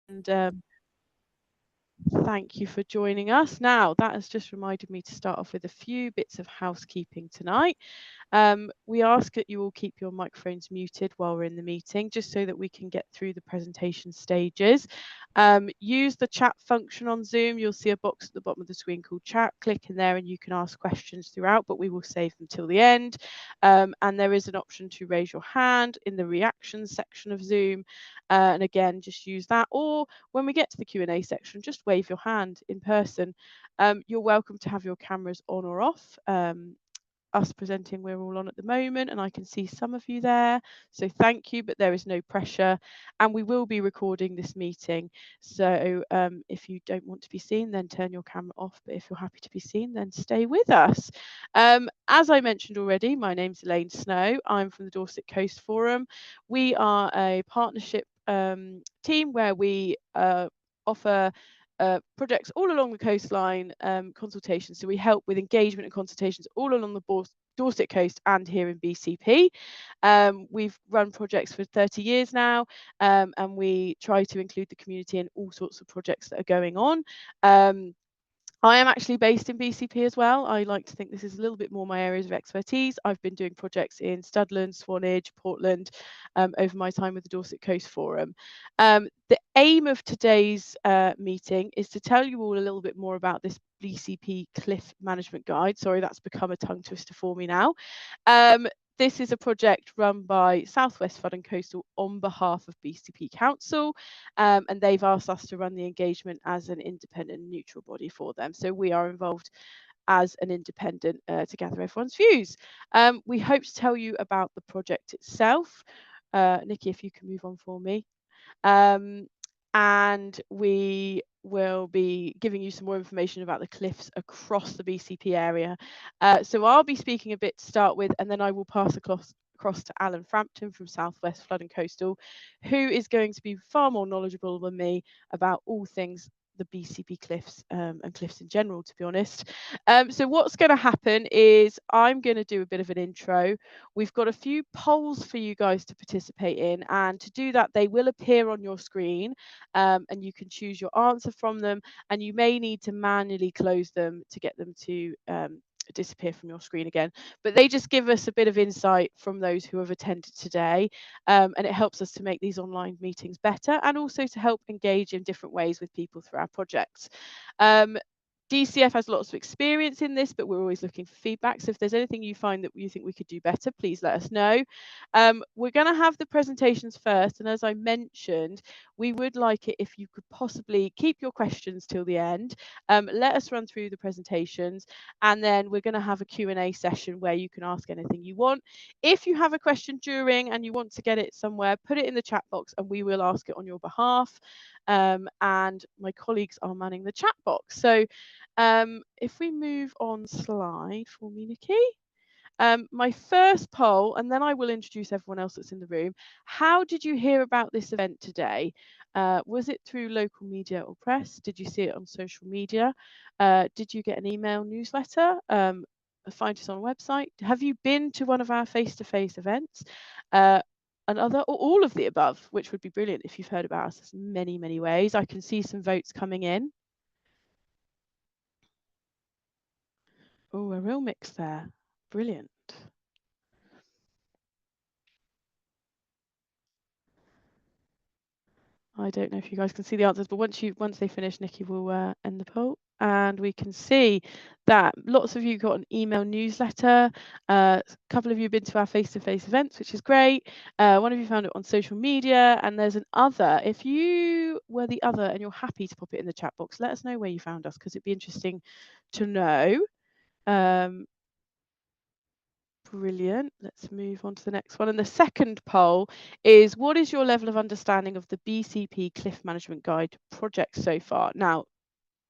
And thank you for joining us. Now, that has just reminded me to start off with a few bits of housekeeping tonight. We ask that you all keep your microphones muted while we're in the meeting, just so that we can get through the presentation stages. Use the chat function on Zoom. You'll see a box at the bottom of the screen called chat. Click in there and you can ask questions throughout, but we will save them till the end. And there is an option to raise your hand in the reactions section of Zoom. And again, just use that. Or when we get to the Q&A section, just wave your hand in person. You're welcome to have your cameras on or off. Us presenting, we're all on at the moment, and I can see some of you there, so thank you, but there is no pressure, and we will be recording this meeting. So if you don't want to be seen, then turn your camera off, but if you're happy to be seen, then stay with us. As I mentioned already, my name's Elaine Snow. I'm from the Dorset Coast Forum. We are a partnership team where we offer projects all along the coastline, consultations. So we help with engagement and consultations all along the Dorset coast and here in BCP. We've run projects for 30 years now, and we try to include the community in all sorts of projects that are going on. I am actually based in BCP as well. I like to think this is a little bit more my areas of expertise. I've been doing projects in Studland, Swanage, Portland over my time with the Dorset Coast Forum. The aim of today's meeting is to tell you all a little bit more about this BCP Cliff Management Guide. Sorry, that's become a tongue twister for me now. This is a project run by South West Flood and Coastal on behalf of BCP Council, and they've asked us to run the engagement as an independent and neutral body for them. So we are involved as an independent to gather everyone's views. We hope to tell you about the project itself. Nikki, if you can move on for me. And we will be giving you some more information about the cliffs across the BCP area. So I'll be speaking a bit to start with, and then I will pass across to Alan Frampton from South West Flood and Coastal, who is going to be far more knowledgeable than me about all things the BCP cliffs and cliffs in general, to be honest. So what's going to happen is I'm going to do a bit of an intro. We've got a few polls for you guys to participate in, and to do that, they will appear on your screen, and you can choose your answer from them, and you may need to manually close them to get them to disappear from your screen again, but they just give us a bit of insight from those who have attended today, and it helps us to make these online meetings better, and also to help engage in different ways with people through our projects. DCF has lots of experience in this, but we're always looking for feedback. So if there's anything you find that you think we could do better, please let us know. We're going to have the presentations first. And as I mentioned, we would like it if you could possibly keep your questions till the end. Let us run through the presentations, and then we're going to have a Q&A session where you can ask anything you want. If you have a question during and you want to get it somewhere, put it in the chat box and we will ask it on your behalf. And my colleagues are manning the chat box. So if we move on slide for me, Nikki. My first poll, and then I will introduce everyone else that's in the room. How did you hear about this event today? Was it through local media or press? Did you see it on social media? Did you get an email newsletter? Find us on a website? Have you been to one of our face-to-face events? Another, or all of the above, which would be brilliant if you've heard about us. There's many, many ways. I can see some votes coming in. Oh, a real mix there. Brilliant. I don't know if you guys can see the answers, but once they finish, Nikki will end the poll, and we can see that lots of you got an email newsletter. A couple of you have been to our face-to-face events, which is great. One of you found it on social media, and there's an other. If you were the other and you're happy to pop it in the chat box, let us know where you found us, because it'd be interesting to know. Brilliant. Let's move on to the next one. And the second poll is, what is your level of understanding of the BCP Cliff Management Guide project so far? Now,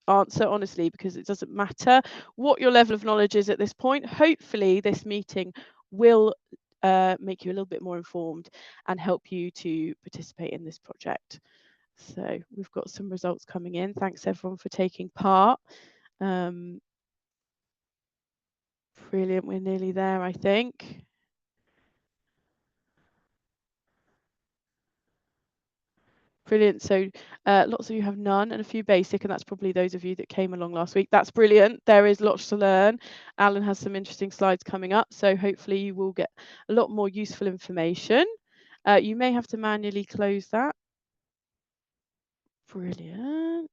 answer honestly, because it doesn't matter what your level of knowledge is at this point. Hopefully this meeting will make you a little bit more informed and help you to participate in this project. So we've got some results coming in. Thanks everyone for taking part. Brilliant, we're nearly there, I think. Brilliant. So lots of you have none and a few basic, and that's probably those of you that came along last week. That's brilliant. There is lots to learn. Alan has some interesting slides coming up, so hopefully you will get a lot more useful information. You may have to manually close that. Brilliant.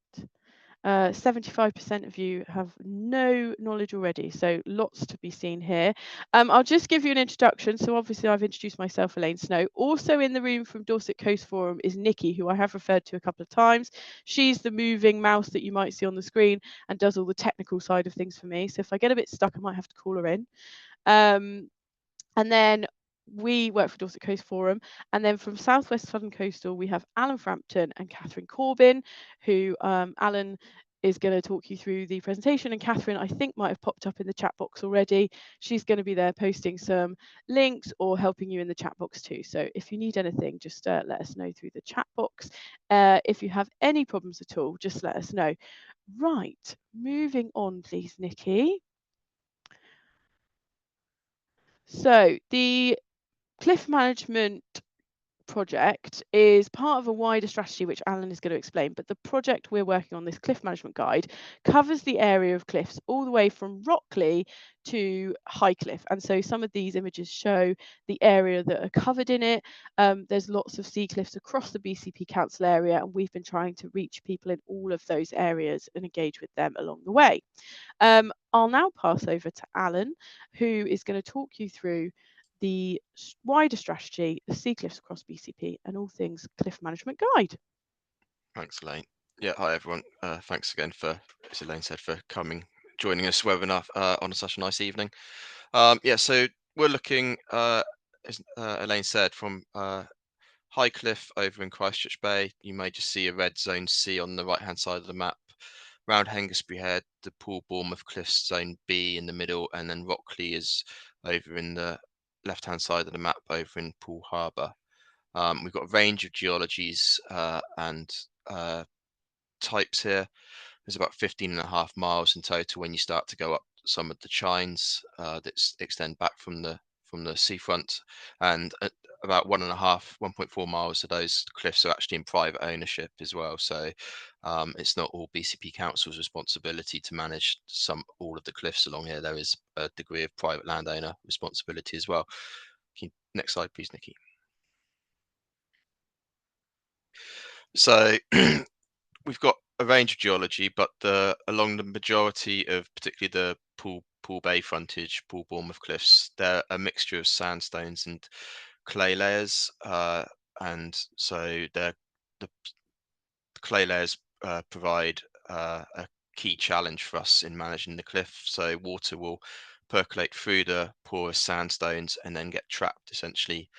75% of you have no knowledge already, so lots to be seen here. I'll just give you an introduction. So obviously I've introduced myself, Elaine Snow. Also in the room from Dorset Coast Forum is Nikki, who I have referred to a couple of times. She's the moving mouse that you might see on the screen and does all the technical side of things for me. So if I get a bit stuck, I might have to call her in. And then we work for Dorset Coast Forum. And then from Southwest Southern Coastal, we have Alan Frampton and Catherine Corbin, who Alan is going to talk you through the presentation. And Catherine, I think, might have popped up in the chat box already. She's going to be there posting some links or helping you in the chat box too. So if you need anything, just let us know through the chat box. If you have any problems at all, just let us know. Right, moving on, please, Nikki. So the cliff management project is part of a wider strategy which Alan is going to explain, but the project we're working on, this cliff management guide, covers the area of cliffs all the way from Rockley to Highcliffe. And so some of these images show the area that are covered in it. There's lots of sea cliffs across the BCP Council area, and we've been trying to reach people in all of those areas and engage with them along the way. I'll now pass over to Alan, who is going to talk you through the wider strategy, the sea cliffs across BCP, and all things cliff management guide. Thanks, Elaine. Yeah, hi everyone. Thanks again for, as Elaine said, for joining us webinar on such a nice evening. Yeah, so we're looking, as Elaine said, from Highcliffe over in Christchurch Bay. You may just see a red zone C on the right-hand side of the map. Round Hengistbury Head, the Pool Bournemouth Cliffs zone B in the middle, and then Rockley is over in the left-hand side of the map over in Poole Harbour. We've got a range of geologies and types here. There's about 15.5 miles in total when you start to go up some of the chines that extend back from the seafront, and about 1.4 miles of those cliffs are actually in private ownership as well. So it's not all BCP Council's responsibility to manage all of the cliffs along here. There is a degree of private landowner responsibility as well. Next slide, please, Nikki. So we've got a range of geology, but along the majority of particularly the Poole Bay frontage, Poole Bournemouth cliffs, they're a mixture of sandstones and clay layers, and so the clay layers provide a key challenge for us in managing the cliff. So water will percolate through the porous sandstones and then get trapped essentially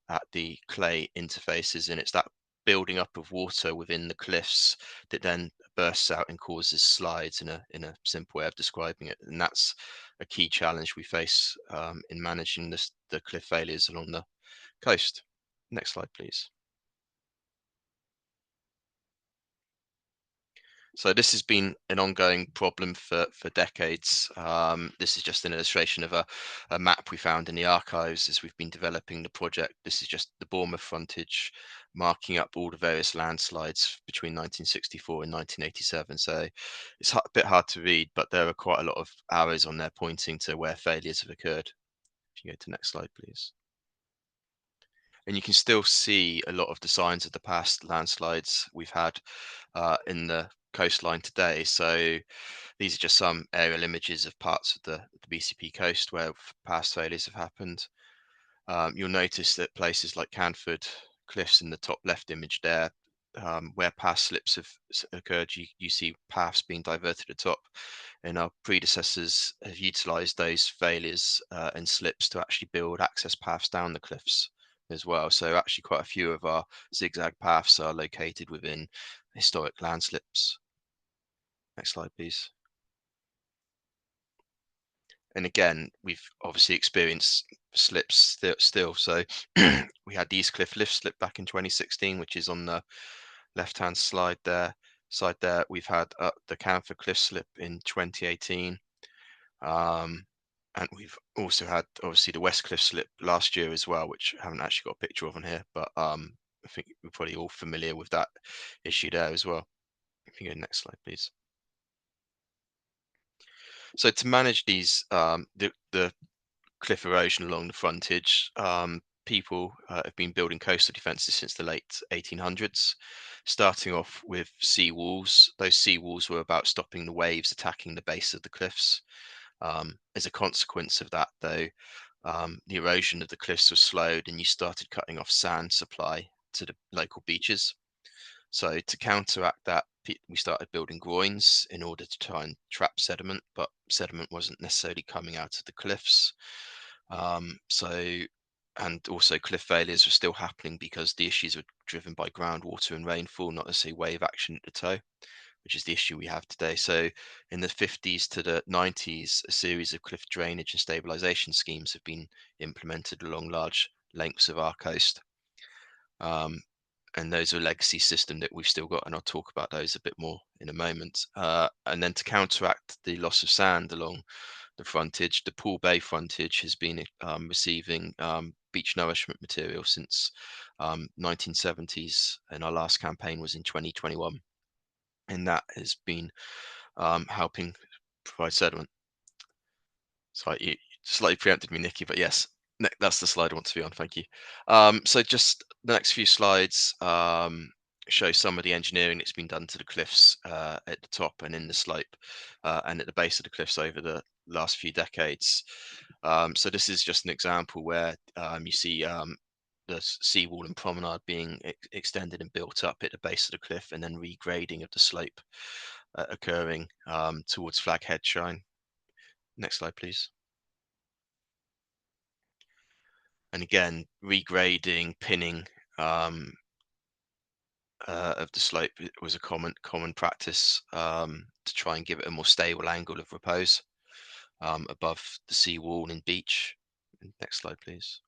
at the clay interfaces, and it's that building up of water within the cliffs that then bursts out and causes slides, in a simple way of describing it. And that's a key challenge we face in managing the cliff failures along the coast. Next slide, please. So this has been an ongoing problem for decades. This is just an illustration of a map we found in the archives as we've been developing the project. This is just the Bournemouth frontage, marking up all the various landslides between 1964 and 1987. So it's a bit hard to read, but there are quite a lot of arrows on there pointing to where failures have occurred. If you go to the next slide, please. And you can still see a lot of the signs of the past landslides we've had in the coastline today. So these are just some aerial images of parts of the BCP coast where past failures have happened. You'll notice that places like Canford Cliffs in the top left image there, where past slips have occurred, you see paths being diverted at the top, and our predecessors have utilised those failures and slips to actually build access paths down the cliffs as well. So actually quite a few of our zigzag paths are located within historic landslips. Next slide, please. And again, we've obviously experienced slips still. So we had the East Cliff lift slip back in 2016, which is on the left-hand side there. We've had the Canford Cliff slip in 2018. And we've also had obviously the West Cliff slip last year as well, which I haven't actually got a picture of on here, but I think we're probably all familiar with that issue there as well. If you go next slide, please. So to manage these, the cliff erosion along the frontage, people have been building coastal defences since the late 1800s, starting off with sea walls. Those sea walls were about stopping the waves attacking the base of the cliffs. As a consequence of that, though, the erosion of the cliffs was slowed, and you started cutting off sand supply to the local beaches. So to counteract that, we started building groins in order to try and trap sediment, but sediment wasn't necessarily coming out of the cliffs. So, and also cliff failures were still happening because the issues were driven by groundwater and rainfall, not necessarily wave action at the toe, which is the issue we have today. So in the 50s to the 90s, a series of cliff drainage and stabilization schemes have been implemented along large lengths of our coast. And those are a legacy system that we've still got, and I'll talk about those a bit more in a moment. And then to counteract the loss of sand along the frontage, the Poole Bay frontage has been receiving beach nourishment material since 1970s, and our last campaign was in 2021, and that has been helping provide sediment. So you slightly preempted me, Nikki, but yes, that's the slide I want to be on. Thank you. So just the next few slides show some of the engineering that's been done to the cliffs at the top and in the slope and at the base of the cliffs over the last few decades. So this is just an example where you see the seawall and promenade being extended and built up at the base of the cliff, and then regrading of the slope occurring towards Flag Head Shrine. Next slide, please. And again, regrading, pinning of the slope was a common practice to try and give it a more stable angle of repose above the seawall and beach. Next slide, please.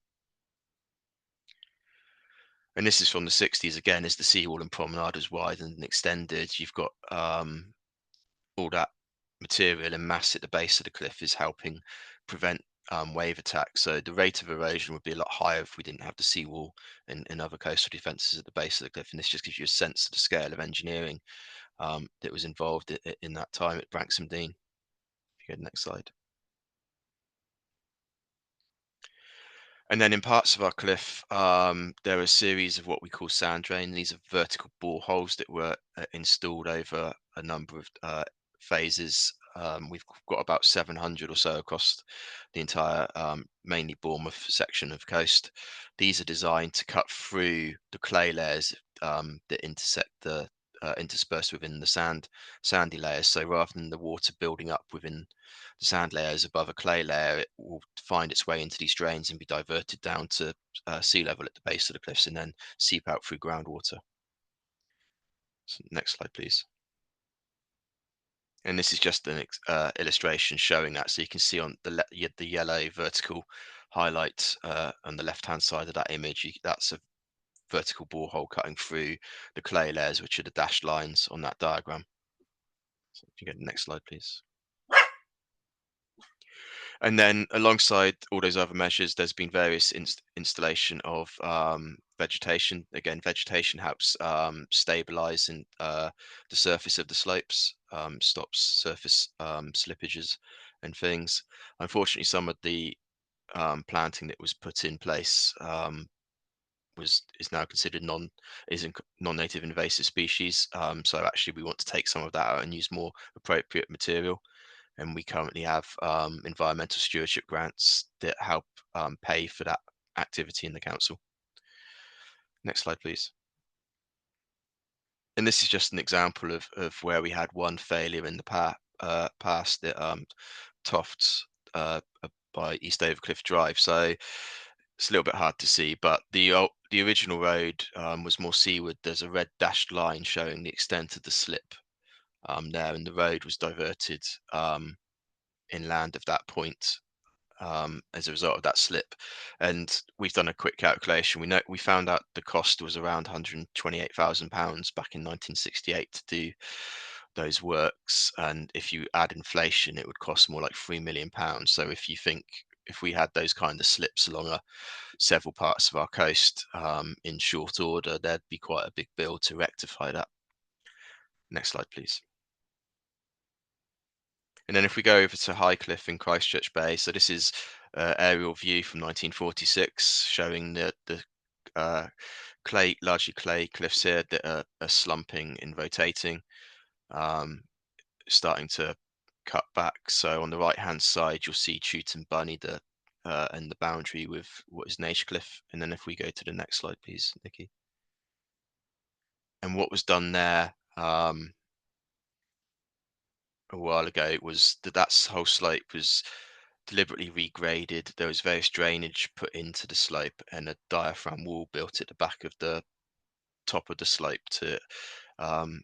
And this is from the 60s again, as the seawall and promenade was widened and extended. You've got all that material and mass at the base of the cliff is helping prevent wave attacks. So the rate of erosion would be a lot higher if we didn't have the seawall and other coastal defences at the base of the cliff. And this just gives you a sense of the scale of engineering that was involved in that time at Branksome Dean. If you go to the next slide. And then in parts of our cliff, there are a series of what we call sand drain. These are vertical boreholes that were installed over a number of phases. We've got about 700 or so across the entire, mainly Bournemouth section of coast. These are designed to cut through the clay layers that intersect the interspersed within the sandy layers. So rather than the water building up within the sand layers above a clay layer, it will find its way into these drains and be diverted down to sea level at the base of the cliffs and then seep out through groundwater. So next slide, please. And this is just an illustration showing that. So you can see on the yellow vertical highlight on the left-hand side of that image, that's a vertical borehole cutting through the clay layers, which are the dashed lines on that diagram. So if you go to the next slide, please. And then alongside all those other measures, there's been various installation of vegetation. Again, vegetation helps stabilize the surface of the slopes, stops surface slippages and things. Unfortunately, some of the planting that was put in place is now considered non-native invasive species. So actually, we want to take some of that out and use more appropriate material. And we currently have environmental stewardship grants that help pay for that activity in the council. Next slide, please. And this is just an example of where we had one failure in the past at Tofts by East Overcliff Drive. So it's a little bit hard to see, but the original road was more seaward. There's a red dashed line showing the extent of the slip there, and the road was diverted inland of that point as a result of that slip. And we've done a quick calculation. We found out the cost was around £128,000 back in 1968 to do those works. And if you add inflation, it would cost more like £3 million. So if you think if we had those kind of slips along several parts of our coast in short order, there'd be quite a big bill to rectify that. Next slide, please. And then if we go over to Highcliffe in Christchurch Bay, so this is aerial view from 1946 showing the largely clay cliffs here that are slumping and rotating, starting to cut back. So on the right hand side, you'll see Chewton Bunny and the boundary with what is Naishcliffe. And then if we go to the next slide, please, Nikki. And what was done there a while ago was that whole slope was deliberately regraded. There was various drainage put into the slope and a diaphragm wall built at the back of the top of the slope to um,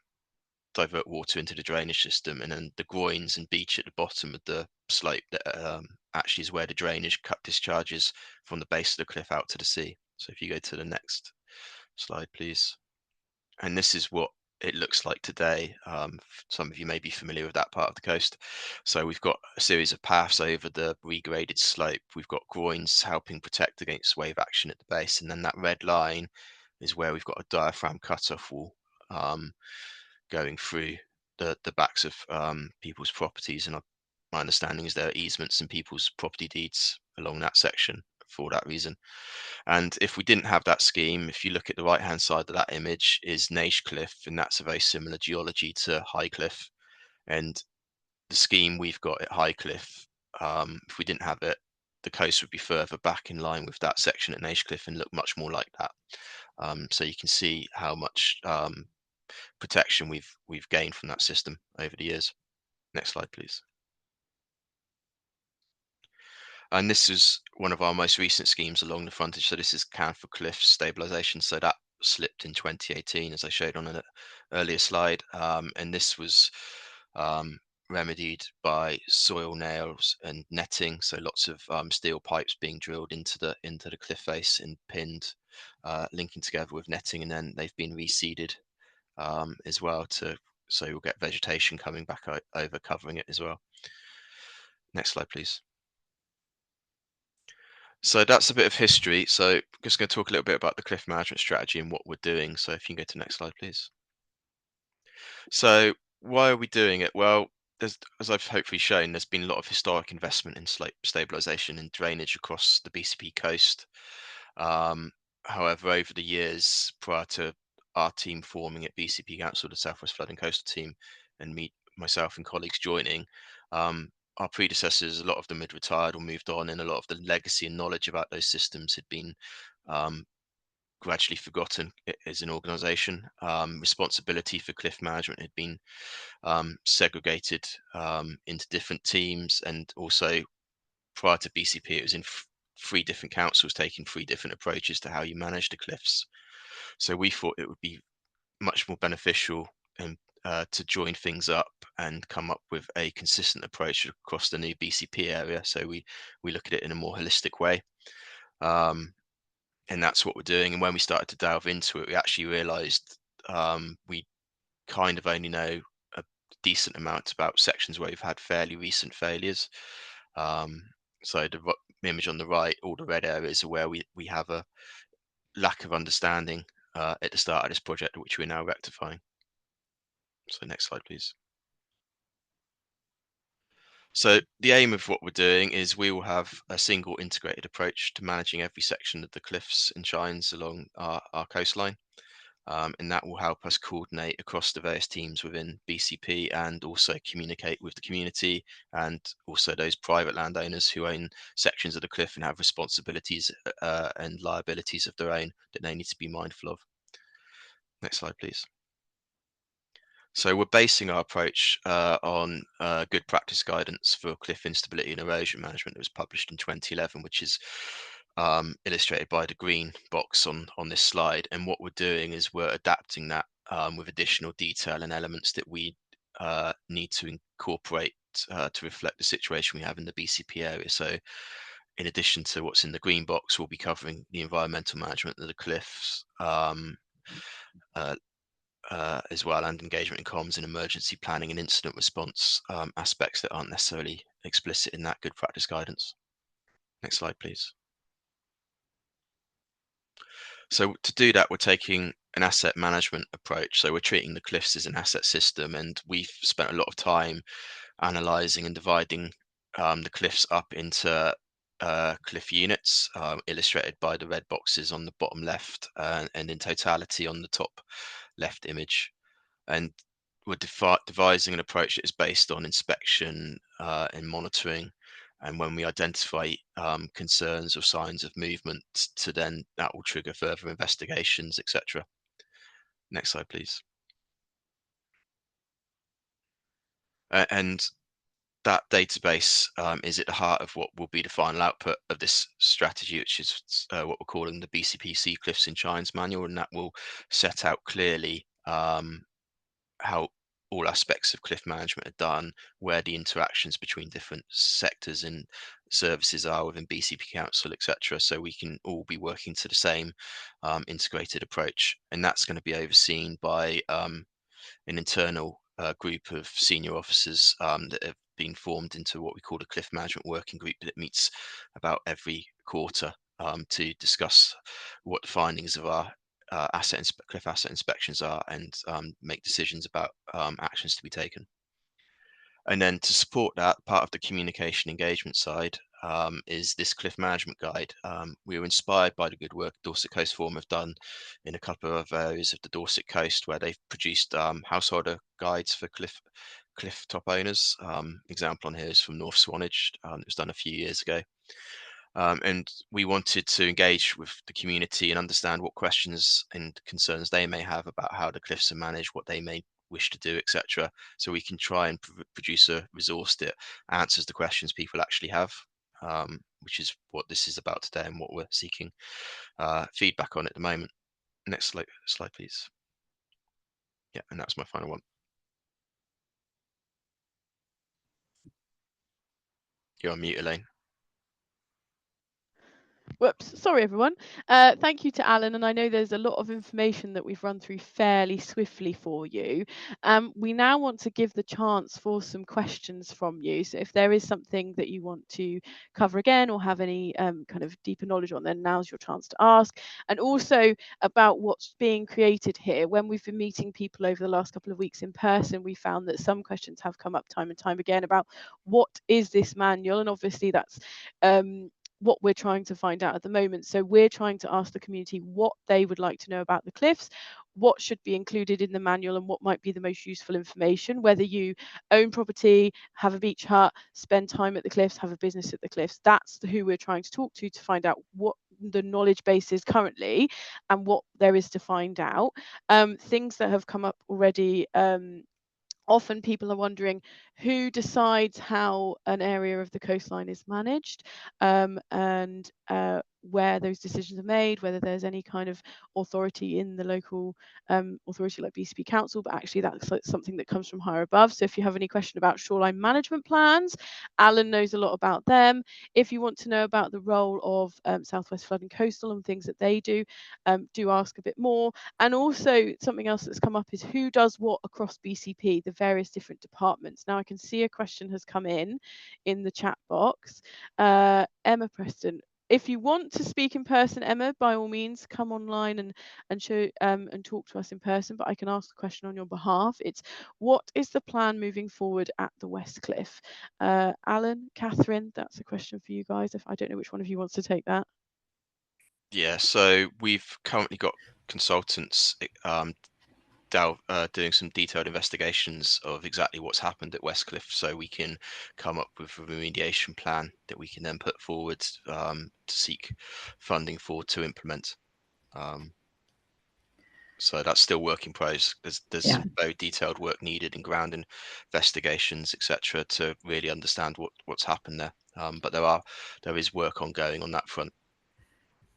divert water into the drainage system, and then the groins and beach at the bottom of the slope that actually is where the drainage cut discharges from the base of the cliff out to the sea. So if you go to the next slide, please. And this is what it looks like today. Some of you may be familiar with that part of the coast. So we've got a series of paths over the regraded slope. We've got groins helping protect against wave action at the base, and then that red line is where we've got a diaphragm cutoff wall going through the backs of people's properties. And my understanding is there are easements and people's property deeds along that section for that reason. And if we didn't have that scheme, if you look at the right hand side of that image is Naishcliffe, and that's a very similar geology to Highcliffe. And the scheme we've got at Highcliffe, if we didn't have it, the coast would be further back in line with that section at Naishcliffe and look much more like that. So you can see how much protection we've gained from that system over the years. Next slide, please. And this is one of our most recent schemes along the frontage. So this is Canfor Cliff stabilization. So that slipped in 2018, as I showed on an earlier slide. And this was remedied by soil nails and netting. So lots of steel pipes being drilled into the cliff face and pinned, linking together with netting, and then they've been reseeded as well so you'll get vegetation coming back over covering it as well. Next slide, please. So that's a bit of history. So I'm just going to talk a little bit about the cliff management strategy and what we're doing. So if you can go to the next slide, please. So why are we doing it? Well, as I've hopefully shown, there's been a lot of historic investment in slope stabilization and drainage across the BCP coast. However, over the years, prior to our team forming at BCP Council, the Southwest Flood and Coastal Team, and myself and colleagues joining, our predecessors, a lot of them had retired or moved on, and a lot of the legacy and knowledge about those systems had been gradually forgotten as an organisation. Responsibility for cliff management had been segregated into different teams, and also prior to BCP, it was in three different councils taking three different approaches to how you manage the cliffs. So we thought it would be much more beneficial and to join things up and come up with a consistent approach across the new BCP area. So we look at it in a more holistic way. And that's what we're doing. And when we started to delve into it, we actually realized we kind of only know a decent amount about sections where we've had fairly recent failures. So the image on the right, all the red areas are where we have a lack of understanding at the start of this project, which we're now rectifying. So next slide, please. So the aim of what we're doing is we will have a single integrated approach to managing every section of the cliffs and shines along our coastline. And that will help us coordinate across the various teams within BCP and also communicate with the community and also those private landowners who own sections of the cliff and have responsibilities and liabilities of their own that they need to be mindful of. Next slide, please. So we're basing our approach on good practice guidance for cliff instability and erosion management that was published in 2011, which is illustrated by the green box on this slide. And what we're doing is we're adapting that with additional detail and elements that we need to incorporate to reflect the situation we have in the BCP area. So in addition to what's in the green box, we'll be covering the environmental management of the cliffs, as well, and engagement in comms and emergency planning and incident response aspects that aren't necessarily explicit in that good practice guidance. Next slide, please. So to do that, we're taking an asset management approach. So we're treating the cliffs as an asset system, and we've spent a lot of time analysing and dividing the cliffs up into cliff units, illustrated by the red boxes on the bottom left, and in totality on the top left image. And we're devising an approach that is based on inspection and monitoring. And when we identify concerns or signs of movement, to then that will trigger further investigations, etc. Next slide, please. And that database is at the heart of what will be the final output of this strategy, which is what we're calling the BCP Sea Cliffs in Chines manual, and that will set out clearly how all aspects of cliff management are done, where the interactions between different sectors and services are within BCP Council, etc. So we can all be working to the same integrated approach, and that's going to be overseen by an internal group of senior officers that have been formed into what we call the Cliff Management Working Group that meets about every quarter to discuss what the findings of our cliff asset inspections are, and make decisions about actions to be taken. And then to support that, part of the communication engagement side is this cliff management guide. We were inspired by the good work Dorset Coast Forum have done in a couple of areas of the Dorset coast, where they've produced householder guides for cliff top owners. Example on here is from North Swanage. It was done a few years ago. And we wanted to engage with the community and understand what questions and concerns they may have about how the cliffs are managed, what they may wish to do, etc. So we can try and produce a resource that answers the questions people actually have, which is what this is about today and what we're seeking feedback on at the moment. Next slide, please. Yeah, and that's my final one. You're on mute, Elaine. Whoops, sorry everyone. Thank you to Alan, and I know there's a lot of information that we've run through fairly swiftly for you. We now want to give the chance for some questions from you. So if there is something that you want to cover again or have any kind of deeper knowledge on, then now's your chance to ask. And also about what's being created here. When we've been meeting people over the last couple of weeks in person, we found that some questions have come up time and time again about what is this manual, and obviously that's what we're trying to find out at the moment. So we're trying to ask the community what they would like to know about the cliffs, what should be included in the manual, and what might be the most useful information, whether you own property, have a beach hut, spend time at the cliffs, have a business at the cliffs. That's who we're trying to talk to find out what the knowledge base is currently and what there is to find out. Things that have come up already, often people are wondering who decides how an area of the coastline is managed, and where those decisions are made, whether there's any kind of authority in the local authority like BCP Council, but actually that's like something that comes from higher above. So if you have any question about shoreline management plans, Alan knows a lot about them. If you want to know about the role of Southwest Flood and Coastal and things that they do ask a bit more. And also something else that's come up is who does what across BCP, the various different departments. Now I can see a question has come in the chat box. Emma Preston, if you want to speak in person, Emma, by all means, come online and show and talk to us in person, but I can ask the question on your behalf. It's what is the plan moving forward at the West Cliff? Alan, Catherine, that's a question for you guys. If I don't know which one of you wants to take that. Yeah, so we've currently got consultants doing some detailed investigations of exactly what's happened at Westcliff, so we can come up with a remediation plan that we can then put forward to seek funding for to implement. So that's still work in progress. There's some very detailed work needed in ground investigations, etc., to really understand what's happened there. But there is work ongoing on that front.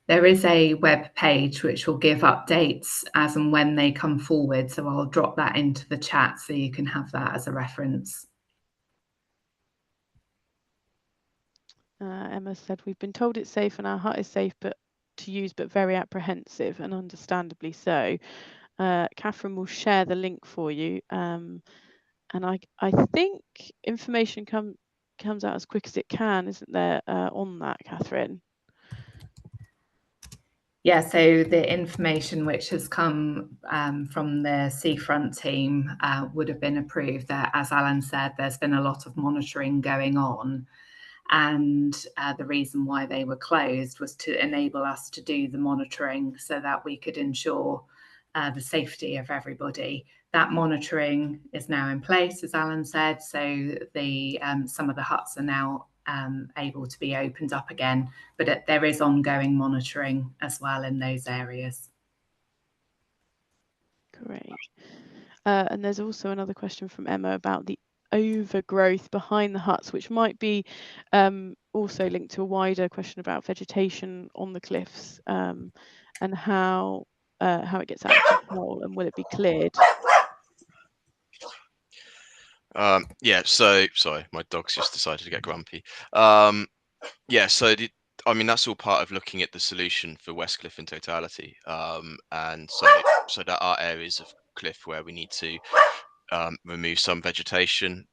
There is a web page which will give updates as and when they come forward. So I'll drop that into the chat so you can have that as a reference. Emma said, we've been told it's safe and our hut is safe to use, but very apprehensive, and understandably so. Catherine will share the link for you. And I think information comes out as quick as it can, isn't there, on that, Catherine? Yeah, so the information which has come from the seafront team would have been approved. As Alan said, there's been a lot of monitoring going on, and the reason why they were closed was to enable us to do the monitoring so that we could ensure the safety of everybody. That monitoring is now in place, as Alan said, so the some of the huts are now able to be opened up again, but there is ongoing monitoring as well in those areas. Great. And there's also another question from Emma about the overgrowth behind the huts, which might be also linked to a wider question about vegetation on the cliffs, and how it gets out of control, and will it be cleared? Yeah, so sorry, my dog's just decided to get grumpy. Yeah, so I mean, that's all part of looking at the solution for West Cliff in totality. And so there are areas of cliff where we need to remove some vegetation.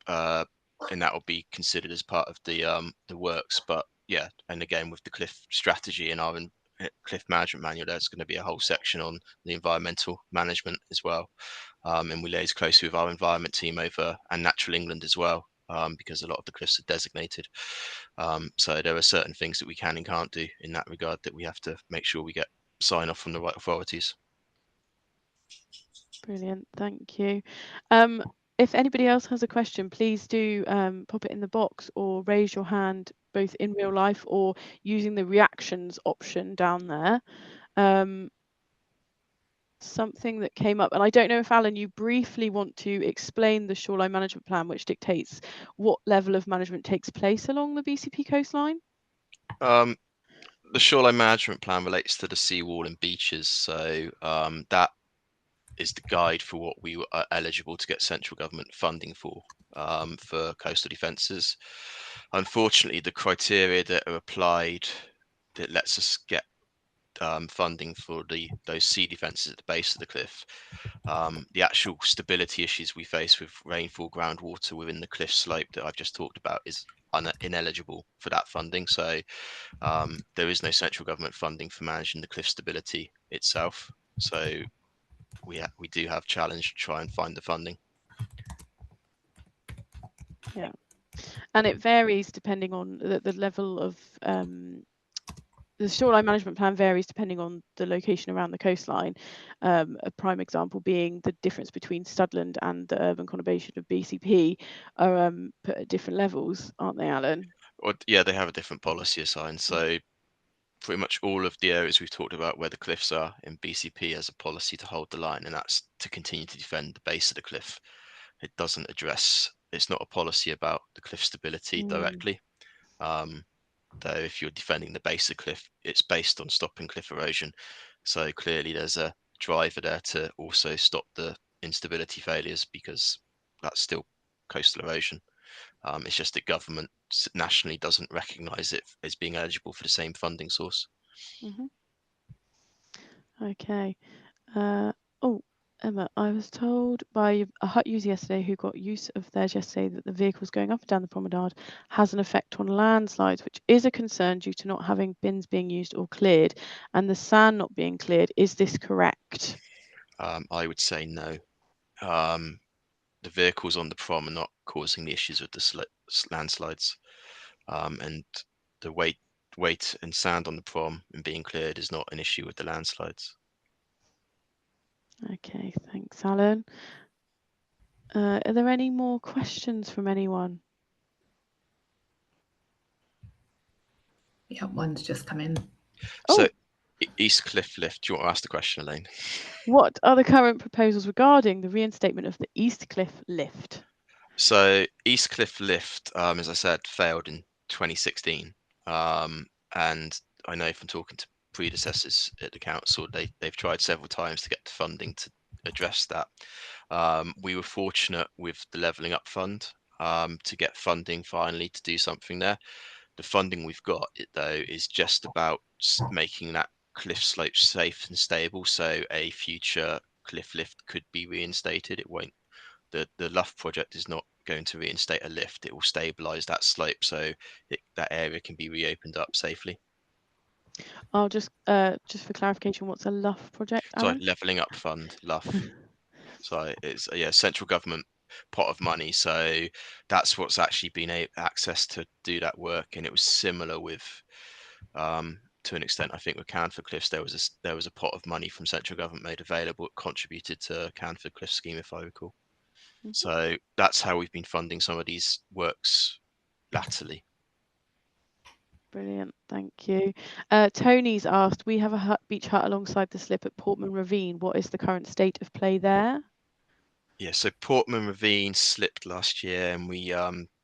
And that will be considered as part of the works. But yeah, and again, with the cliff strategy in our cliff management manual, there's going to be a whole section on the environmental management as well. And we liaise closely with our environment team over and Natural England as well, because a lot of the cliffs are designated. So there are certain things that we can and can't do in that regard that we have to make sure we get sign off from the right authorities. Brilliant, thank you. If anybody else has a question, please do pop it in the box or raise your hand, both in real life or using the reactions option down there. Something that came up, and I don't know if Alan, you briefly want to explain the shoreline management plan, which dictates what level of management takes place along the BCP coastline. The shoreline management plan relates to the seawall and beaches, so that is the guide for what we are eligible to get central government funding for coastal defences. Unfortunately, the criteria that are applied that lets us get funding for those sea defences at the base of the cliff, the actual stability issues we face with rainfall, groundwater within the cliff slope that I've just talked about is ineligible for that funding. So there is no central government funding for managing the cliff stability itself. So we do have challenge to try and find the funding. Yeah, and it varies depending on the level of the shoreline management plan varies depending on the location around the coastline. A prime example being the difference between Studland and the urban conurbation of BCP are put at different levels, aren't they, Alan? Or, yeah, they have a different policy assigned. So pretty much all of the areas we've talked about where the cliffs are in BCP has a policy to hold the line, and that's to continue to defend the base of the cliff. It doesn't address, it's not a policy about the cliff stability directly. Though if you're defending the base of the cliff, it's based on stopping cliff erosion. So clearly there's a driver there to also stop the instability failures, because that's still coastal erosion. It's just that government nationally doesn't recognise it as being eligible for the same funding source. Okay. Oh, Emma, I was told by a hut user yesterday who got use of theirs yesterday that the vehicles going up and down the promenade has an effect on landslides, which is a concern due to not having bins being used or cleared, and the sand not being cleared. Is this correct? I would say no. The vehicles on the prom are not causing the issues with the landslides, and the weight and sand on the prom and being cleared is not an issue with the landslides. Okay, thanks, Alan. Are there any more questions from anyone? Yeah, one's just come in. So, East Cliff Lift, do you want to ask the question, Elaine? What are the current proposals regarding the reinstatement of the East Cliff Lift? So, East Cliff Lift, as I said, failed in 2016. And I know from talking to predecessors at the council, they've tried several times to get the funding to address that. We were fortunate with the Levelling Up Fund to get funding finally to do something there. The funding we've got, though, is just about making that cliff slope safe and stable, so a future cliff lift could be reinstated. It won't. The Luff project is not going to reinstate a lift, it will stabilize that slope so that area can be reopened up safely. I'll just for clarification, what's a LUF project, Sorry, Alan? levelling up fund, LUF. So it's central government pot of money. So that's what's actually been access to do that work, and it was similar with to an extent, I think, with Canford Cliffs, there was a pot of money from central government made available. It contributed to Canford Cliffs scheme, if I recall. Mhm. So that's how we've been funding some of these works latterly. Brilliant, thank you. Tony's asked, we have a beach hut alongside the slip at Portman Ravine. What is the current state of play there? Yeah, so Portman Ravine slipped last year, and we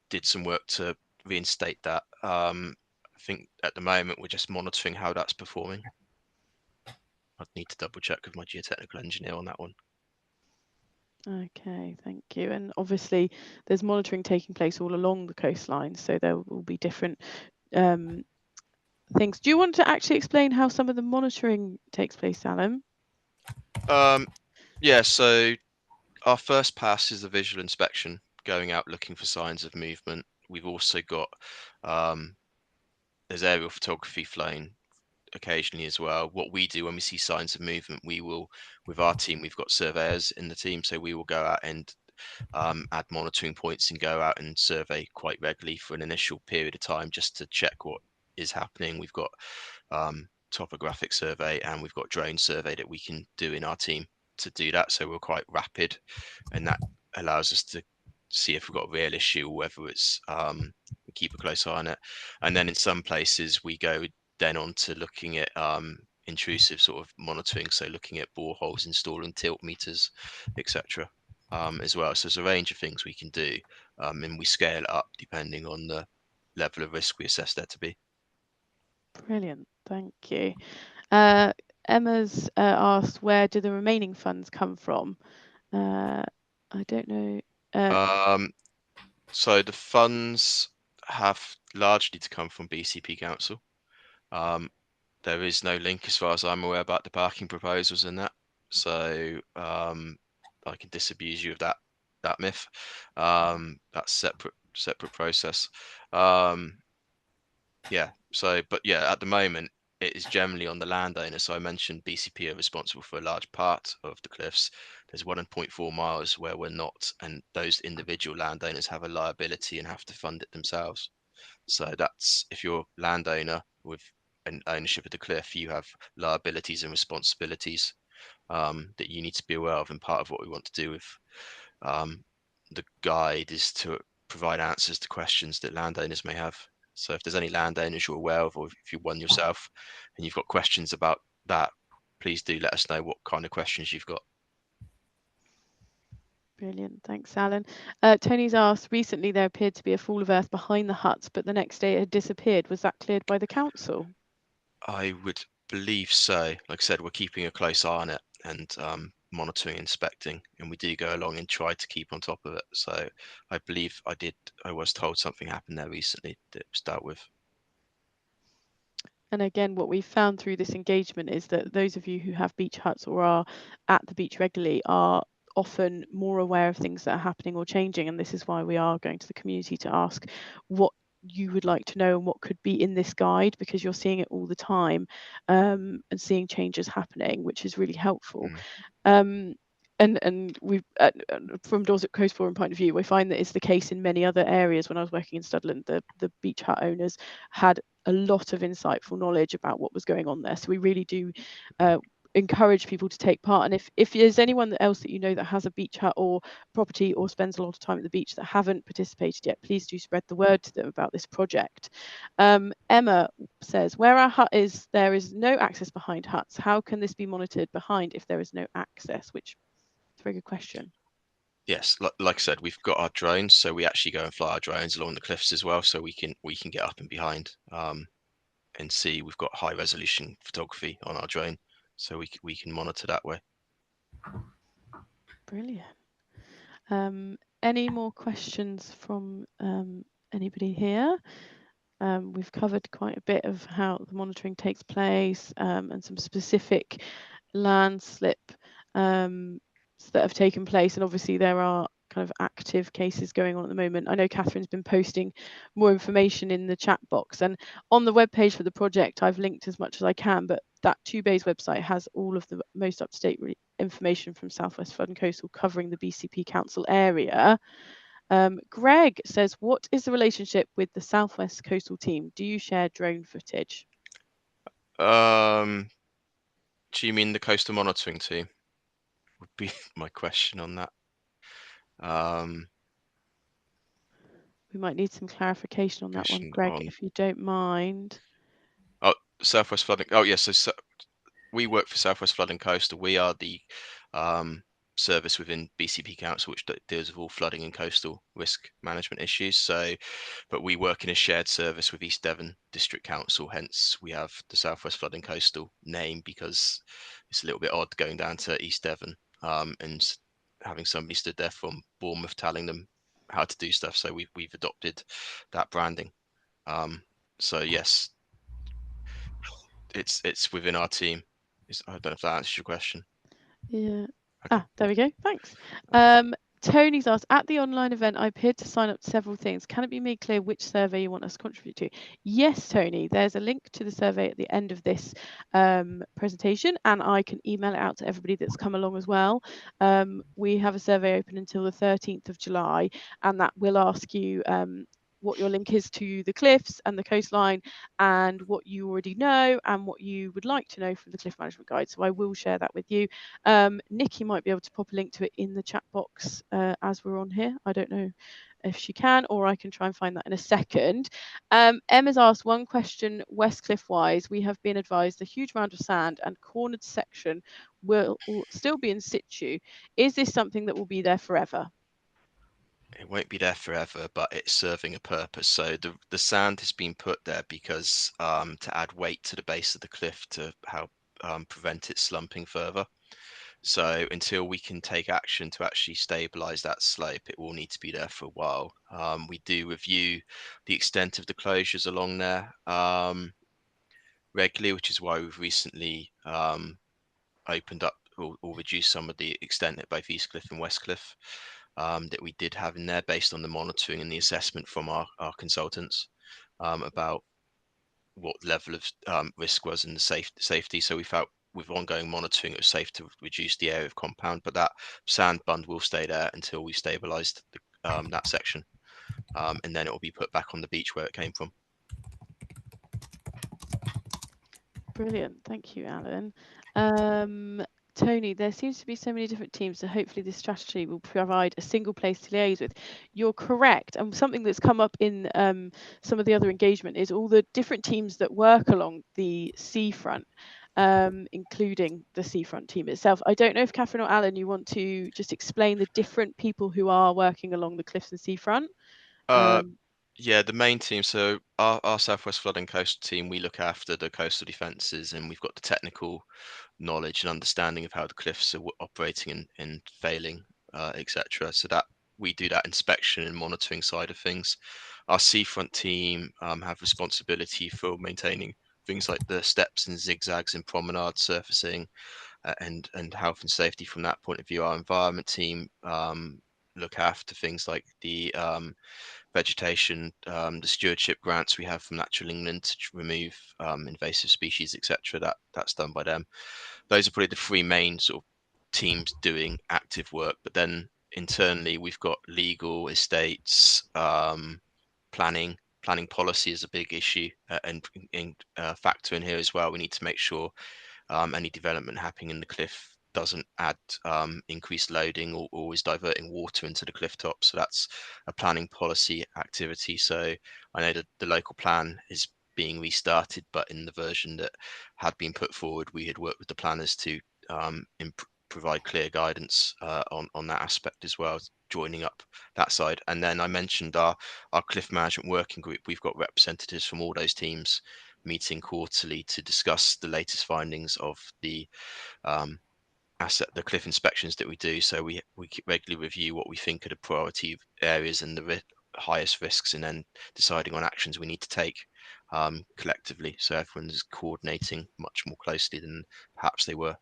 did some work to reinstate that. I think at the moment we're just monitoring how that's performing. I'd need to double check with my geotechnical engineer on that one. Okay, thank you. And obviously there's monitoring taking place all along the coastline, so there will be different things. Do you want to actually explain how some of the monitoring takes place, Alan? Yeah, so our first pass is the visual inspection, going out looking for signs of movement. We've also got there's aerial photography flown occasionally as well. What we do when we see signs of movement, we will, with our team, we've got surveyors in the team, so we will go out and add monitoring points and go out and survey quite regularly for an initial period of time just to check what is happening. We've got topographic survey and we've got drone survey that we can do in our team to do that, so we're quite rapid, and that allows us to see if we've got a real issue, whether it's we keep a close eye on it. And then in some places we go then on to looking at intrusive sort of monitoring, so looking at boreholes, installing tilt meters, etc. As well. So there's a range of things we can do, and we scale it up depending on the level of risk we assess there to be. Brilliant, thank you. Emma's asked, where do the remaining funds come from? I don't know. So the funds have largely to come from BCP Council. There is no link, as far as I'm aware, about the parking proposals in that. So I can disabuse you of that myth. That's separate process. Yeah. So, but yeah, at the moment it is generally on the landowner. So I mentioned BCP are responsible for a large part of the cliffs. There's 1.4 miles where we're not, and those individual landowners have a liability and have to fund it themselves. So that's, if you're a landowner with an ownership of the cliff, you have liabilities and responsibilities that you need to be aware of. And part of what we want to do with the guide is to provide answers to questions that landowners may have. So if there's any landowners you're aware of, or if you're one yourself and you've got questions about that, please do let us know what kind of questions you've got. Brilliant, thanks, Alan. Tony's asked, recently there appeared to be a fall of earth behind the huts, but the next day it had disappeared. Was that cleared by the council? I would believe so. Like I said, we're keeping a close eye on it and monitoring, inspecting, and we do go along and try to keep on top of it. So I believe I was told something happened there recently that was dealt with. And again, what we've found through this engagement is that those of you who have beach huts or are at the beach regularly are often more aware of things that are happening or changing. And this is why we are going to the community to ask what you would like to know and what could be in this guide, because you're seeing it all the time and seeing changes happening, which is really helpful. And we've from Dorset Coast Forum point of view, we find that it's the case in many other areas. When I was working in Studland, the beach hut owners had a lot of insightful knowledge about what was going on there. So we really do encourage people to take part. And if there's anyone else that you know that has a beach hut or property or spends a lot of time at the beach that haven't participated yet, please do spread the word to them about this project. Emma says, where our hut is, there is no access behind huts. How can this be monitored behind if there is no access? Which is a very good question. Yes, like I said, we've got our drones, so we actually go and fly our drones along the cliffs as well, so we can get up and behind and see. We've got high resolution photography on our drone, so we can monitor that way. Brilliant. Any more questions from anybody here? We've covered quite a bit of how the monitoring takes place and some specific landslip that have taken place. And obviously there are kind of active cases going on at the moment. I know Catherine's been posting more information in the chat box, and on the webpage for the project I've linked as much as I can, but that 2Bays website has all of the most up-to-date information from South West Flood and Coastal covering the BCP Council area. Greg says, what is the relationship with the South West Coastal team? Do you share drone footage? Do you mean the coastal monitoring team? Would be my question on that. We might need some clarification on that one, Greg, if you don't mind. Oh, Southwest Flooding. Oh, yes. So we work for Southwest Flooding Coastal. We are the service within BCP Council, which deals with all flooding and coastal risk management issues. So, but we work in a shared service with East Devon District Council. Hence, we have the Southwest Flooding Coastal name, because it's a little bit odd going down to East Devon and having somebody stood there from Bournemouth telling them how to do stuff. So we've adopted that branding. So yes, it's within our team. I don't know if that answers your question. Yeah. Okay. There we go. Thanks. Tony's asked, at the online event, I appeared to sign up to several things. Can it be made clear which survey you want us to contribute to? Yes, Tony, there's a link to the survey at the end of this presentation, and I can email it out to everybody that's come along as well. We have a survey open until the 13th of July, and that will ask you what your link is to the cliffs and the coastline, and what you already know and what you would like to know from the cliff management guide. So I will share that with you. Nikki might be able to pop a link to it in the chat box as we're on here. I don't know if she can, or I can try and find that in a second. Emma's asked one question, West Cliff wise. We have been advised a huge amount of sand and cornered section will still be in situ. Is this something that will be there forever? It won't be there forever, but it's serving a purpose. So the sand has been put there because to add weight to the base of the cliff to help prevent it slumping further. So until we can take action to actually stabilize that slope, it will need to be there for a while. We do review the extent of the closures along there regularly, which is why we've recently opened up or reduced some of the extent at both East Cliff and West Cliff that we did have in there, based on the monitoring and the assessment from our consultants about what level of risk was in the safety. So we felt with ongoing monitoring it was safe to reduce the area of compound, but that sand bund will stay there until we stabilized that section, and then it will be put back on the beach where it came from. Brilliant. Thank you, Alan. Tony, there seems to be so many different teams, so hopefully this strategy will provide a single place to liaise with. You're correct. And something that's come up in some of the other engagement is all the different teams that work along the seafront, including the seafront team itself. I don't know if Catherine or Alan, you want to just explain the different people who are working along the cliffs and seafront? Yeah, the main team. So our Southwest Flood and Coastal team, we look after the coastal defences, and we've got the technical knowledge and understanding of how the cliffs are operating and failing, etc. So that we do that inspection and monitoring side of things. Our seafront team have responsibility for maintaining things like the steps and zigzags and promenade surfacing, and health and safety from that point of view. Our environment team look after things like the vegetation, the stewardship grants we have from Natural England to remove invasive species, etc. That's done by them. Those are probably the three main sort of teams doing active work. But then internally, we've got legal, estates, planning. Planning policy is a big issue and factor in here as well. We need to make sure any development happening in the cliff doesn't add increased loading or is diverting water into the cliff top. So that's a planning policy activity. So I know that the local plan is being restarted, but in the version that had been put forward, we had worked with the planners to provide clear guidance on that aspect as well, joining up that side. And then I mentioned our cliff management working group. We've got representatives from all those teams meeting quarterly to discuss the latest findings of the cliff inspections that we do. So we regularly review what we think are the priority areas and the highest risks, and then deciding on actions we need to take collectively. So everyone's coordinating much more closely than perhaps they were.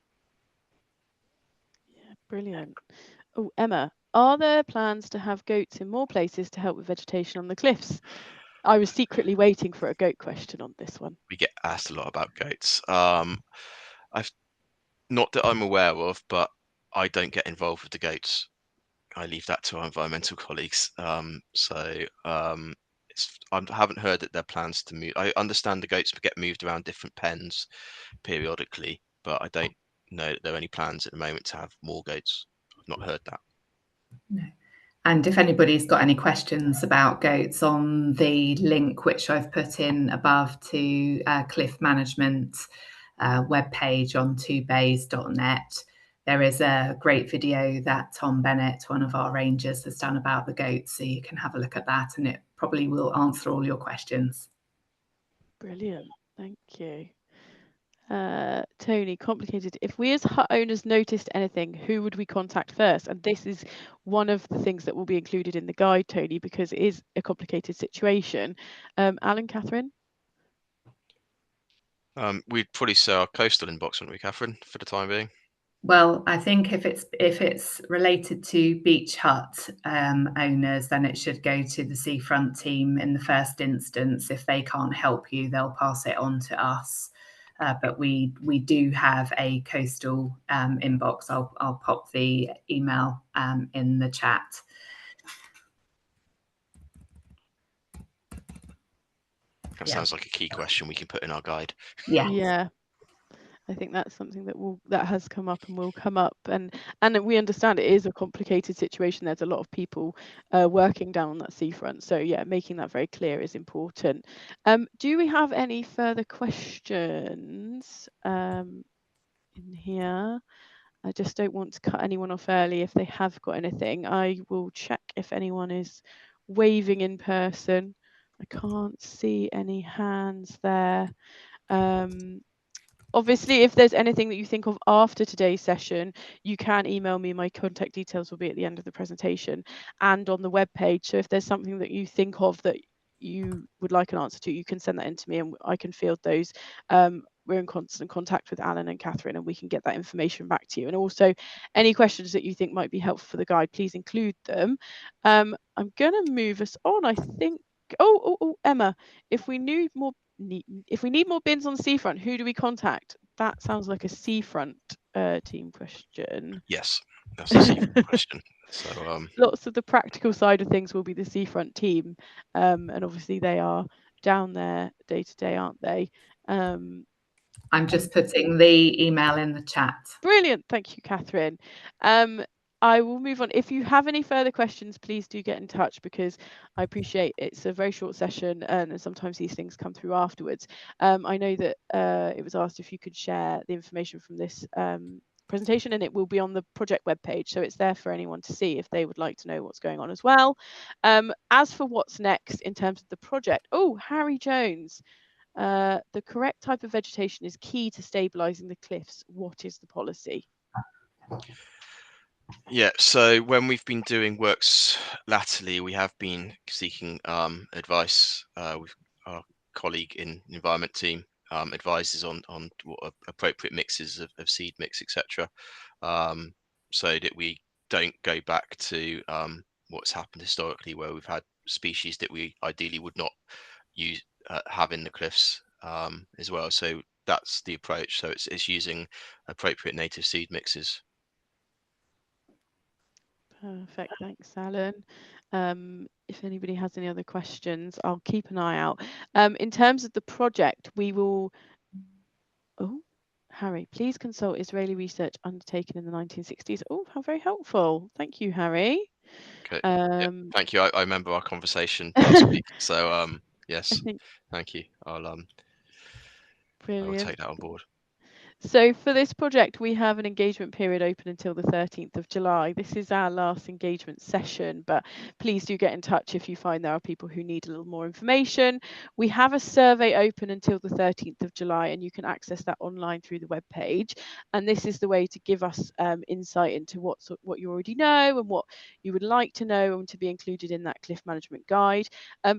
Yeah, brilliant. Oh, Emma, are there plans to have goats in more places to help with vegetation on the cliffs? I was secretly waiting for a goat question on this one. We get asked a lot about goats. I've not that I'm aware of, but I don't get involved with the goats. I leave that to our environmental colleagues. I haven't heard that there are plans to move. I understand the goats get moved around different pens periodically, but I don't know that there are any plans at the moment to have more goats. I've not heard that. No. And if anybody's got any questions about goats, on the link which I've put in above to Cliff Management webpage on twobays.net, there is a great video that Tom Bennett, one of our rangers, has done about the goats. So you can have a look at that, and it probably will answer all your questions. Brilliant. Thank you. Tony, complicated. If we as hut owners noticed anything, who would we contact first? And this is one of the things that will be included in the guide, Tony, because it is a complicated situation. Alan, Catherine? We'd probably say our coastal inbox, wouldn't we, Catherine, for the time being? Well, I think if it's related to beach hut owners, then it should go to the seafront team in the first instance. If they can't help you, they'll pass it on to us. But we do have a coastal inbox. I'll pop the email in the chat. That sounds like a key question we can put in our guide. Yeah. Yeah. I think that's something that has come up and will come up, and we understand it is a complicated situation. There's a lot of people working down on that seafront, so yeah, making that very clear is important. Do we have any further questions in here? I just don't want to cut anyone off early if they have got anything. I will check if anyone is waving in person. I can't see any hands there. Obviously, if there's anything that you think of after today's session, you can email me. My contact details will be at the end of the presentation and on the webpage. So if there's something that you think of that you would like an answer to, you can send that in to me and I can field those. We're in constant contact with Alan and Catherine, and we can get that information back to you. And also, any questions that you think might be helpful for the guide, please include them. I'm going to move us on, I think. Oh, Emma, if we need more bins on the seafront, who do we contact? That sounds like a seafront team question. Yes, that's a seafront question. So lots of the practical side of things will be the seafront team, and obviously they are down there day to day, aren't they? I'm just putting the email in the chat. Brilliant, thank you, Catherine. I will move on. If you have any further questions, please do get in touch, because I appreciate it's a very short session and sometimes these things come through afterwards. I know that it was asked if you could share the information from this presentation, and it will be on the project webpage, so it's there for anyone to see if they would like to know what's going on as well. As for what's next in terms of the project, Harry Jones, the correct type of vegetation is key to stabilizing the cliffs. What is the policy? Yeah, so when we've been doing works latterly, we have been seeking advice with our colleague in the environment team, advises on what appropriate mixes of seed mix, etc., so that we don't go back to what's happened historically, where we've had species that we ideally would not use have in the cliffs as well. So that's the approach. So it's using appropriate native seed mixes. Perfect, thanks, Alan. If anybody has any other questions, I'll keep an eye out. In terms of the project, we will. Harry, please consult Israeli research undertaken in the 1960s. How very helpful. Thank you, Harry. Okay. Thank you. I remember our conversation last week. So yes, thank you. I will take that on board. So for this project, we have an engagement period open until the 13th of July. This is our last engagement session, but please do get in touch if you find there are people who need a little more information. We have a survey open until the 13th of July, and you can access that online through the webpage. And this is the way to give us insight into what you already know and what you would like to know and to be included in that cliff management guide.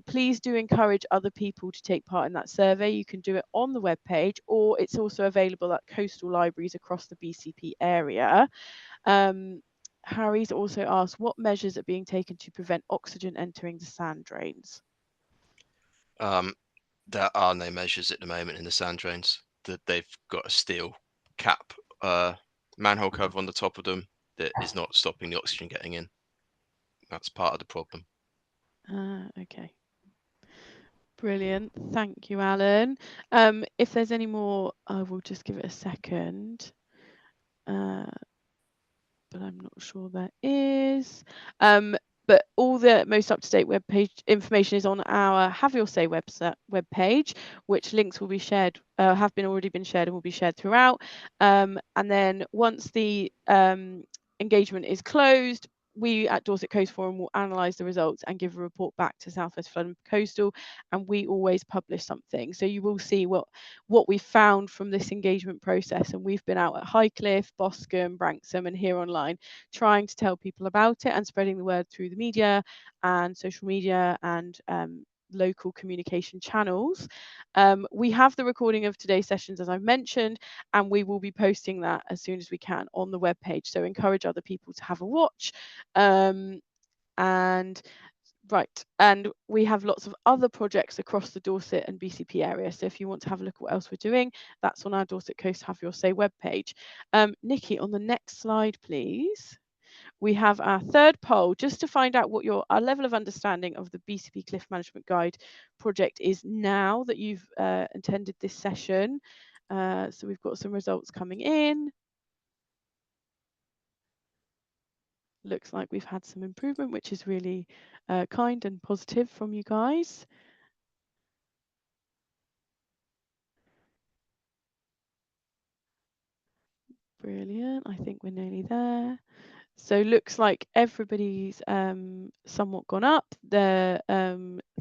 Please do encourage other people to take part in that survey. You can do it on the webpage, or it's also available at coastal libraries across the BCP area. Harry's also asked, what measures are being taken to prevent oxygen entering the sand drains? There are no measures at the moment in the sand drains. They've got a steel cap manhole cover on the top of them that is not stopping the oxygen getting in. That's part of the problem. Okay. Brilliant. Thank you, Alan. If there's any more, I will just give it a second. But I'm not sure there is. But all the most up-to-date web page information is on our Have Your Say web page, which links will be shared, have already been shared and will be shared throughout. And then once the engagement is closed, we at Dorset Coast Forum will analyse the results and give a report back to South West Flood and Coastal, and we always publish something. So you will see what we found from this engagement process, and we've been out at Highcliffe, Boscombe, Branksome and here online trying to tell people about it and spreading the word through the media and social media and local communication channels. We have the recording of today's sessions, as I've mentioned, and we will be posting that as soon as we can on the webpage. So encourage other people to have a watch. And we have lots of other projects across the Dorset and BCP area. So if you want to have a look at what else we're doing, that's on our Dorset Coast Have Your Say webpage. Nikki, on the next slide, please. We have our third poll just to find out what our level of understanding of the BCP Cliff Management Guide project is now that you've attended this session. So we've got some results coming in. Looks like we've had some improvement, which is really kind and positive from you guys. Brilliant. I think we're nearly there. So looks like everybody's somewhat gone up. The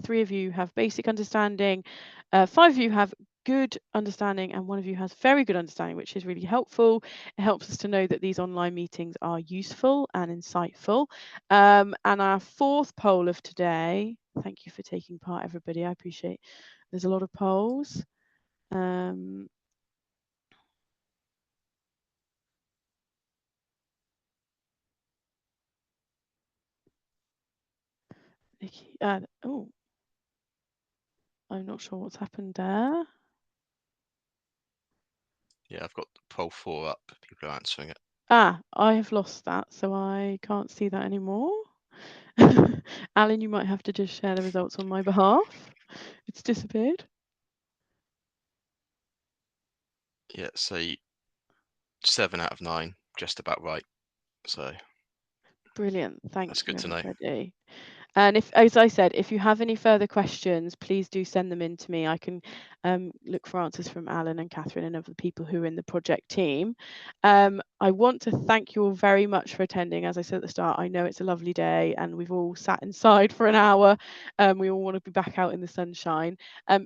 3 of you have basic understanding, 5 of you have good understanding, and 1 of you has very good understanding, which is really helpful. It helps us to know that these online meetings are useful and insightful. And our 4th poll of today, thank you for taking part, everybody. I appreciate there's a lot of polls. Nikki, oh, I'm not sure what's happened there. Yeah, I've got poll 4 up. People are answering it. I have lost that, so I can't see that anymore. Alan, you might have to just share the results on my behalf. It's disappeared. Yeah, so 7 out of 9, just about right. So brilliant. Thank that's you, good to know. everybody. And if, as I said, if you have any further questions, please do send them in to me. I can look for answers from Alan and Catherine and other people who are in the project team. I want to thank you all very much for attending. As I said at the start, I know it's a lovely day and we've all sat inside for an hour. We all want to be back out in the sunshine.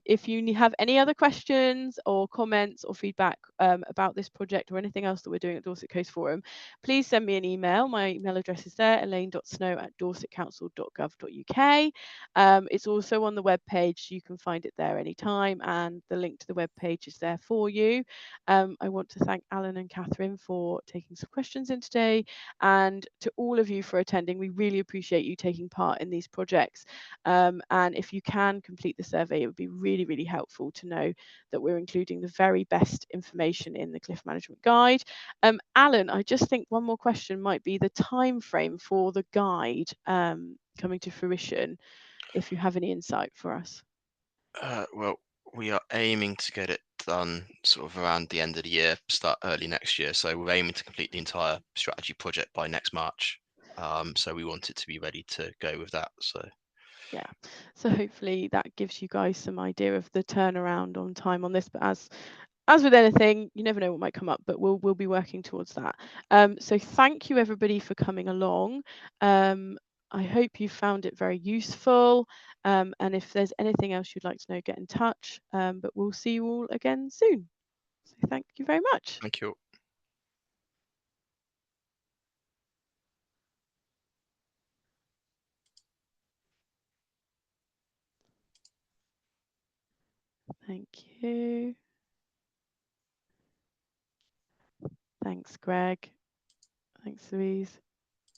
If you have any other questions or comments or feedback about this project or anything else that we're doing at Dorset Coast Forum, please send me an email. My email address is there, elaine.snow@dorsetcouncil.gov.uk. It's also on the web page. You can find it there anytime, and the link to the web page is there for you. I want to thank Alan and Catherine for taking some questions in today, and to all of you for attending. We really appreciate you taking part in these projects. And if you can complete the survey, it would be really, really helpful to know that we're including the very best information in the Cliff Management Guide. Alan, I just think one more question might be the time frame for the guide coming to fruition, if you have any insight for us. Well, we are aiming to get it done sort of around the end of the year, start early next year. So we're aiming to complete the entire strategy project by next March. So we want it to be ready to go with that. So yeah, so hopefully that gives you guys some idea of the turnaround on time on this. But as with anything, you never know what might come up, but we'll be working towards that. So thank you everybody for coming along. I hope you found it very useful. And if there's anything else you'd like to know, get in touch. But we'll see you all again soon. So thank you very much. thank you. Thank you. Thanks, Greg. Thanks, Louise.